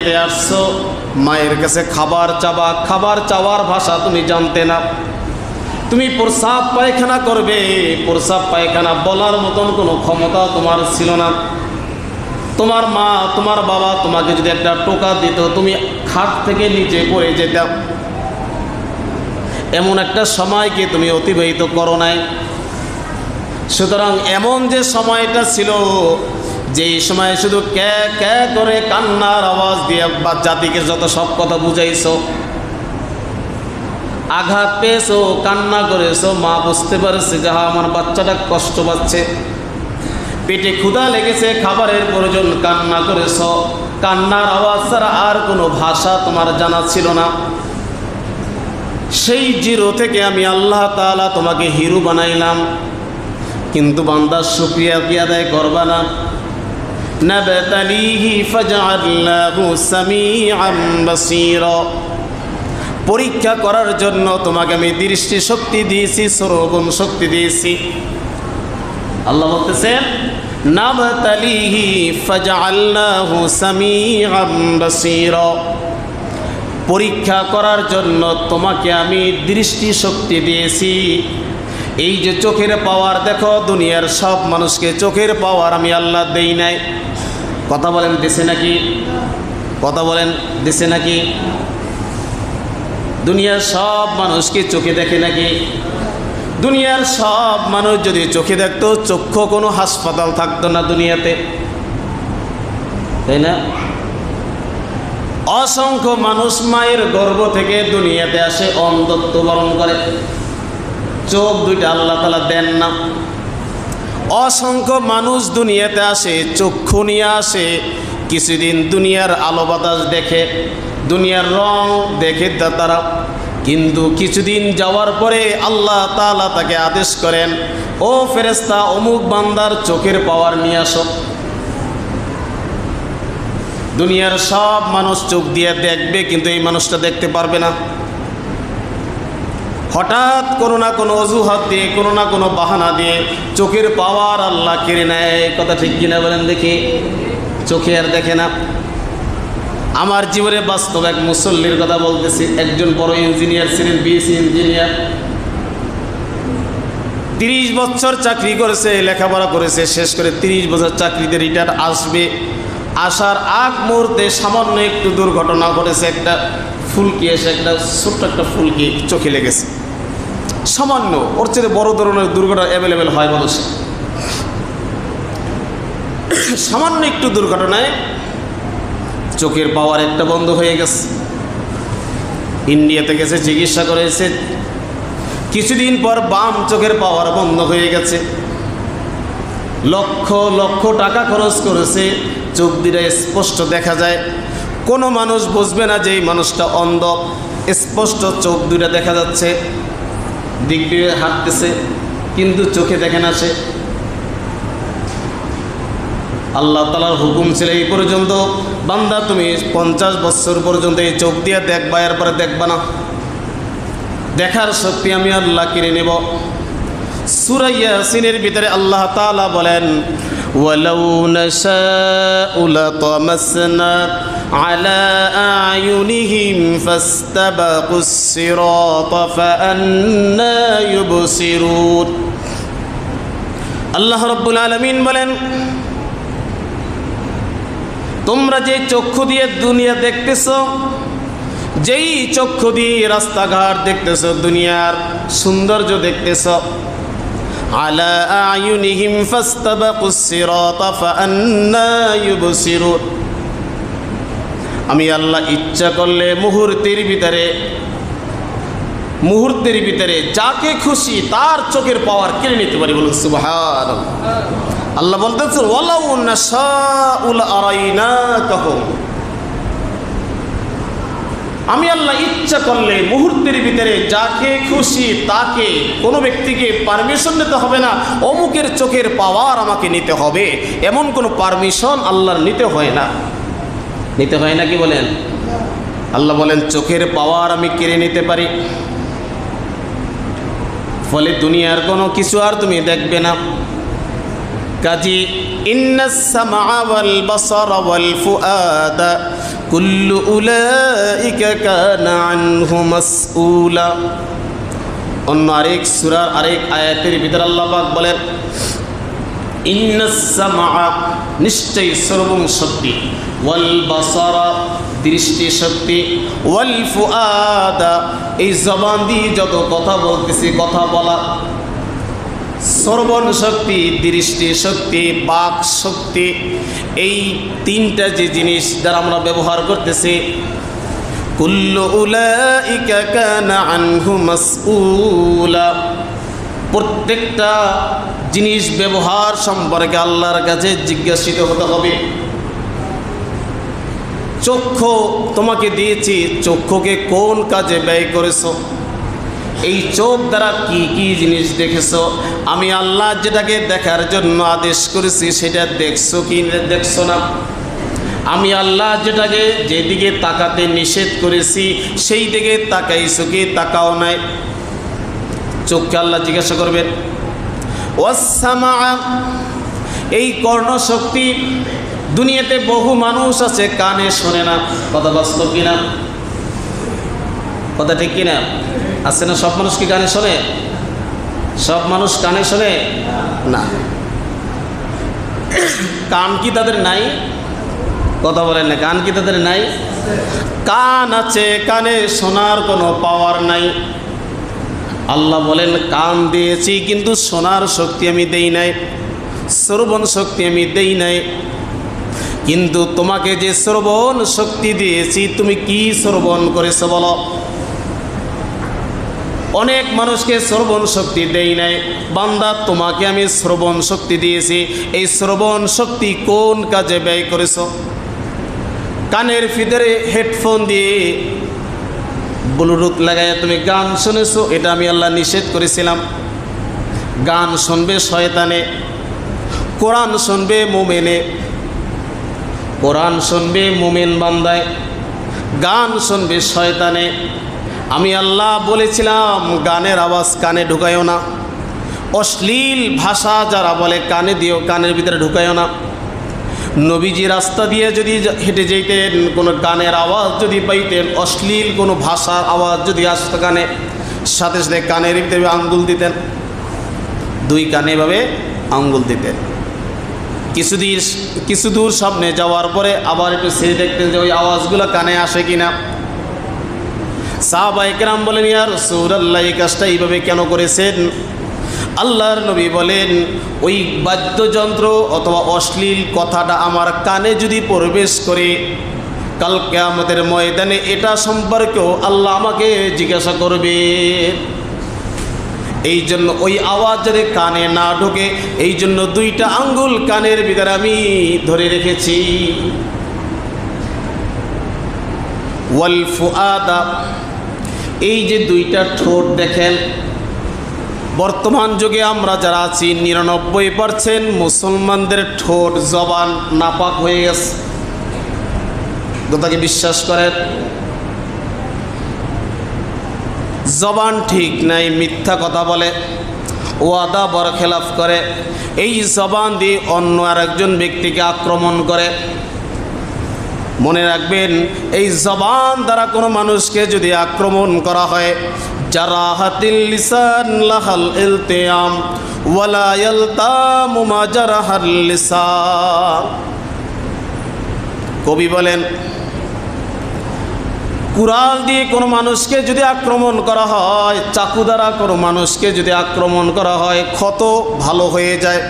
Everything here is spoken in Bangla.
দুনিয়াতে আসছো, মায়ের কাছে খাবার চাবা, খাবার চাওয়ার ভাষা তুমি জানতে না। তুমি প্রস্রাব পায়খানা করবে, প্রস্রাব পায়খানা বলার মতন কোনো ক্ষমতা তোমার ছিল না। তোমার মা তোমার বাবা তোমাকে যদি একটা টোকা দিত, তুমি খাট থেকে নিচে পড়ে যেতাম। এমন একটা সময়কে তুমি অতিবাহিত করো নাই। সুতরাং এমন যে সময়টা ছিল, যেই সময় শুধু ক্যা ক্যা করে কান্নার আওয়াজ দিয়ে বা জাতিকে যত সব কথা বুঝাইছো, আঘাত পেয়েছো, কান্না করেছো, মা বুঝতে পারছে যে আমার বাচ্চাটা কষ্ট পাচ্ছে, পেটে ক্ষুধা লেগেছে, খাবারের প্রয়োজন, কান্না করেছ। কান্নার আওয়াজ ছাড়া আর কোনো ভাষা তোমার জানা ছিল না। সেই জিরো থেকে আমি আল্লাহ তাআলা তোমাকে হিরো বানাইলাম। কিন্তু বান্দার শুকরিয়া কি আদায় করবা না? নাবতালিহি ফাজআলনাহু সামিআন বাসীরা, পরীক্ষা করার জন্য তোমাকে আমি দৃষ্টি শক্তি দিয়েছি, শ্রবণ শক্তি দিয়েছি। আল্লাহ বলতেছেন নাবতালিহি ফাজআলনাহু সামিআন বাসীরা, পরীক্ষা করার জন্য তোমাকে আমি দৃষ্টি শক্তি দিয়েছি। এই যে চোখের পাওয়ার দেখো, দুনিয়ার সব মানুষকে চোখের পাওয়ার আমি আল্লাহ দেই নাই। কথা বলেন দিছে নাকি? কথা বলেন দিছে নাকি? দুনিয়ার সব মানুষকে চোখে দেখে নাকি? দুনিয়ার সব মানুষ যদি চোখে দেখতো, চক্ষু কোনো হাসপাতাল থাকতো না দুনিয়াতে, তাই না? অসংখ্য মানুষ মায়ের গর্ভ থেকে দুনিয়াতে আসে অন্ধত্ব বরণ করে, চোখ দুইটা আল্লাহ তাআলা দেন না। অসংখ্য মানুষ দুনিয়াতে আসে, চক্ষু নিয়ে আসে, কিছুদিন দুনিয়ার আলো বাতাস দেখে, দুনিয়ার রং দেখে তারা, কিন্তু কিছুদিন যাওয়ার পরে আল্লাহ তাআলা তাকে আদেশ করেন, ও ফেরেশতা অমুক বান্দার চোখের পাওয়ার নিয়ে আসো। দুনিয়ার সব মানুষ চোখ দিয়ে দেখবে, কিন্তু এই মানুষটা দেখতে পারবে না। হঠাৎ কোনো না কোনো অজুহাত দিয়ে, কোনো না কোনো বাহানা দিয়ে চোখের পাওয়ার আল্লাহ কেড়ে নেয়। কথা ঠিক কিনা বলেন দেখি? চোখে আর দেখে না। আমার জীবনে বাস্তব এক মুসল্লির কথা বলতেছি। একজন বড় ইঞ্জিনিয়ার ছিলেন, বিএসসি ইঞ্জিনিয়ার। 30 বছর চাকরি করেছে, লেখাপড়া করেছে, শেষ করে 30 বছর চাকরিতে রিটায়ার আসবে। আসার আগ মুহূর্তে সামান্য একটু দুর্ঘটনা ঘটেছে। একটা ফুলকি এসে, একটা ছোট্ট একটা ফুলকি চোখে লেগেছে। সামান্য, ওর চেয়ে বড় ধরনের দুর্ঘটনা অ্যাভেলেবেল হয় মানুষের। সামান্য একটু দুর্ঘটনায় চোখের পাওয়ার একটা বন্ধ হয়ে গেছে। ইন্ডিয়াতে গেছে, চিকিৎসা করেছে, কিছুদিন পর বাম চোখের পাওয়ার বন্ধ হয়ে গেছে। লক্ষ লক্ষ টাকা খরচ করেছে, চোখ দুটো স্পষ্ট দেখা যায়। কোনো মানুষ বুঝবে না যে এই মানুষটা অন্ধ, স্পষ্ট চোখ দুটো দেখা যাচ্ছে, দিক দিয়ে হাঁটতেছে, কিন্তু চোখে দেখে না সে। আল্লাহ তাআলার হুকুম ছিল এই পর্যন্ত, বান্দা তুমি 50 বছর পর্যন্ত এই চোখ দিয়ে দেখবা, এরপরে দেখবা না। দেখার শক্তি আমি আল্লাহ কিনে নেব। সূরা ইয়াসিনের ভিতরে আল্লাহ তাআলা বলেন, ওয়ালাউ নাশাউ লাতামাসনা আলা আয়ুনিহিম ফাস্তাবাকুস সিরাতা ফাআন্না ইউবসিরুন। আল্লাহ রাব্বুল আলামিন বলেন, তোমরা যে চক্ষু দিয়ে দুনিয়া দেখতেছো, যেই চক্ষু দিয়ে রাস্তাঘাট দেখতেছো, দুনিয়ার সৌন্দর্য দেখতেছো, আলা আয়ুনিহিম ফাস্তাবাকুস সিরাতা ফাআন্না ইউবসিরুন। আমি আল্লাহ ইচ্ছা করলে মুহূর্তের ভিতরে যাকে খুশি তার চোখের পাওয়ার কেড়ে নিতে পারি। বলুন সুবহানাল্লাহ। আল্লাহ বলতেছেন, ওয়ালাউ নাশাউ লাআরাইনাকাহুম, আমি আল্লাহ ইচ্ছা করলে মুহূর্তের ভিতরে যাকে খুশি তাকে, কোনো ব্যক্তিকে পারমিশন নিতে হবে না অমুকের চোখের পাওয়ার আমাকে নিতে হবে, এমন কোনো পারমিশন আল্লাহর নিতে হয় না। নিতে হয় না কি বলেন? আল্লাহ বলেন চোখের পাওয়ার আমি কেড়ে নিতে পারি, ফলে দুনিয়ার কোনো কিছু আর তুমি দেখবে না। কাজী ইন্নাস সামআ ওয়াল বাসারা ওয়াল ফুআদা কুল্লু উলাইকা কানা আনহু মাসউলা। অন্য আরেক সূরার আরেক আয়াতের ভিতর আল্লাহ পাক বলেন ইন্নাস সামআ, নিশ্চয়ই শ্রবণ শক্তি, ওয়াল বাসারা, দৃষ্টি শক্তি, ওয়াল ফুআদা, এই জবান দিয়ে যত কথা বলতেছি কথা বলা, শ্রবণ শক্তি, দৃষ্টি শক্তি, বাক শক্তি, এই তিনটা যে জিনিস যারা আমরা ব্যবহার করতেছি, কুল্লু উলাইকা কানা আনহু মাসউলা, প্রত্যেকটা জিনিস ব্যবহার সম্পর্কে আল্লাহর কাছে জিজ্ঞাসিত হতে হবে। চক্ষু তোমাকে দিয়েছি, চক্ষুকে কোন কাজে ব্যয় করেছো? এই চোখ দ্বারা কি কি জিনিস দেখেছো? আমি আল্লাহ যেটাকে দেখার জন্য আদেশ করেছি সেটা দেখছো কি দেখছো না? আমি আল্লাহ যেটাকে যেদিকে তাকাতে নিষেধ করেছি সেই দিকে তাকাইছো কি তাকাও নাই? চোখকে আল্লাহ জিজ্ঞাসা করবেন। ওয়াসসামা, এই কর্ণশক্তি, দুনিয়াতে বহু মানুষ আছে কানে শোনে না, কথা বাস্তব কিনা? কথা ঠিক কিনা? আছে না? সব মানুষ কি কানে শোনে? সব মানুষ কানে শোনে না। কান কি তাদের নাই? কথা বলেন না, কান কি তাদের নাই? কান আছে, কানে শোনার কোনো পাওয়ার নাই। আল্লাহ বলেন কান দিয়েছি কিন্তু শোনার শক্তি আমি দেই নাই, শ্রবণ শক্তি আমি দেই নাই। কিন্তু তোমাকে যে শ্রবণ শক্তি দিয়েছি তুমি কি শ্রবণ করেছো বলো? অনেক মানুষকে শ্রবণ শক্তি দেই নাই। বান্দা তোমাকে আমি শ্রবণ শক্তি দিয়েছি, এই শ্রবণ শক্তি কোন কাজে ব্যয় করেছো? কানের ভিতরে হেডফোন দিয়ে ব্লুটুথ লাগাইয়া তুমি গান শুনেছো, এটা আমি আল্লাহ নিষেধ করেছিলাম। গান শুনবে শয়তানে, কোরআন শুনবে মুমিনে, কোরআন শুনবে মুমিন বান্দায়, গান শুনবে শয়তানে। আমি আল্লাহ বলেছিলাম গানের আওয়াজ কানে ঢুকায়ও না, অশ্লীল ভাষা যারা বলে কানে দিও, কানের ভিতরে ঢুকায়ও না। নবীজি রাস্তা দিয়ে যদি হেঁটে যেতেন, কোনো গানের আওয়াজ যদি পাইতেন, অশ্লীল কোনো ভাষার আওয়াজ যদি আসতো কানে, সাথে সাথে কানের ভিতরে আঙ্গুল দিতেন, দুই কানে এভাবে আঙ্গুল দিতেন। কিছু দূর সামনে যাওয়ার পরে আবার একটু ছেড়ে দেখতেন যে ওই আওয়াজগুলো কানে আসে কিনা। সাহাবায়ে কেরাম বলেন ইয়া রাসূলুল্লাহ এই কাজটা এইভাবে কেন করেছেন? আল্লাহর নবী বলেন ওই বাদ্যযন্ত্র অথবা অশ্লীল কথাটা আমার কানে যদি প্রবেশ করে, কাল কিয়ামতের ময়দানে এটা সম্পর্কেও আল্লাহ আমাকে জিজ্ঞাসা করবে। এই জন্য ওই আওয়াজ যদি কানে না ঢোকে, এই জন্য দুইটা আঙ্গুল কানের ভিতরে আমি ধরে রেখেছি। ওয়াল ফুআদা, এই যে দুইটা ঠোঁট দেখেন, বর্তমান যুগে আমরা যারা আছি 99% মুসলমানদের ঠোঁট জবান নাপাক হয়ে গেছে। কথাকে বিশ্বাস করেন? জবান ঠিক নাই, মিথ্যা কথা বলে, ওয়াদা বরখেলাফ করে, এই জবান দিয়ে অন্য আরেকজন ব্যক্তিকে আক্রমণ করে। মনে রাখবেন এই জবান দ্বারা কোনো মানুষকে যদি আক্রমণ করা হয়, জারাহাতিল লিসান লাহাল ইলতিয়াম ওয়ালা ইয়ালতামু মা জারাহাল লিসান। কবি বলেন কুড়াল দিয়ে কোনো মানুষকে যদি আক্রমণ করা হয়, চাকু দ্বারা কোনো মানুষকে যদি আক্রমণ করা হয়, ক্ষত ভালো হয়ে যায়।